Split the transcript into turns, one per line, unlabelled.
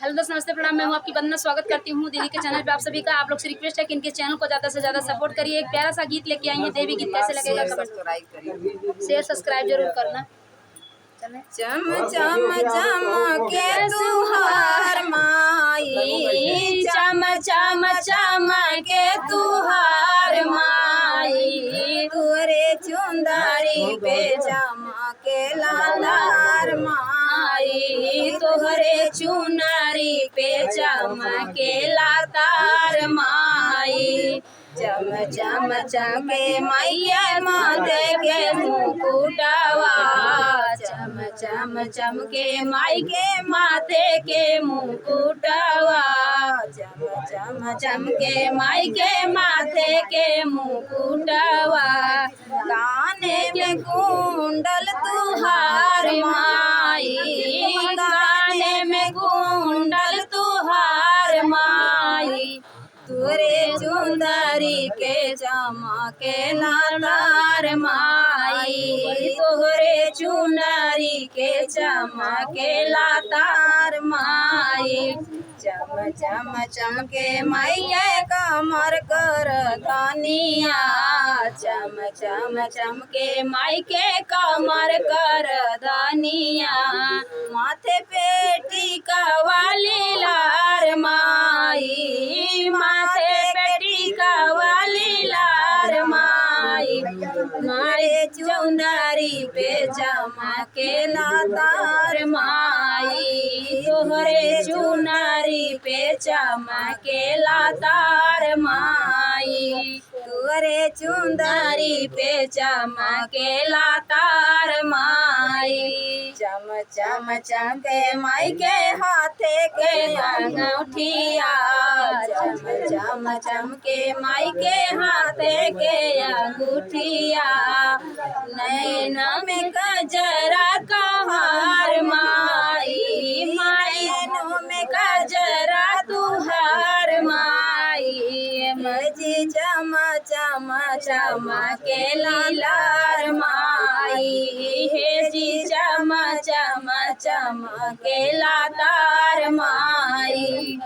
Hello दोस्त, नमस्ते, प्रणाम। मैं हूँ आपकी वंदना। स्वागत करती हूँ दीदी के चैनल पे। आप सभी का आप लोग से रिक्वेस्ट है कि इनके चैनल को ज़्यादा से ज़्यादा सपोर्ट करिए। एक प्यारा सा गीत लेके आई हैं, देवी गीत। कैसे लगेगा कमेंट, शेयर सब्सक्राइब जरूर करना।
चम चम चमके तुहार माई, चम चम चमके तुहार माई, तोरे चुंदरी पे चमके लालार माई, तोहरे चुनरी पे चमके लातार माई। चम चम चमके मैया माथे के मुकुटवा, चम चम चमके माई के माथे के मुकुटवा, चम चम चमके माई के माथे के मुकुटवा। काने में कुंडल तुहार माई, काने में कुंडल तुहार माई, तोरे चुंदरी के चमके लालार माई, तोहरे चुनरी के चमके लातार माई। चम चम चमके मैया कमर कर धनिया, चम चम चमके माई के कमर कर धनिया। माथे पे टीका वाली लार माई, माथे पे टीका वाली लार माई, मारे चुंदरी पे चमके लातार माई, तोहरे चुनरी पे चमके लातार माई, तोहरे चुंदरी पे चमके लातार माई। चम चम चमके माई के हाथे के अंगूठिया, चम चम चमके माई के हाथे के अंगूठिया। नैन में गजरा कहार माई, नैनों में गजरा तुहार माई, मजी चम चम चमके लालार माई, हे जी चम चम चमके लातार माई।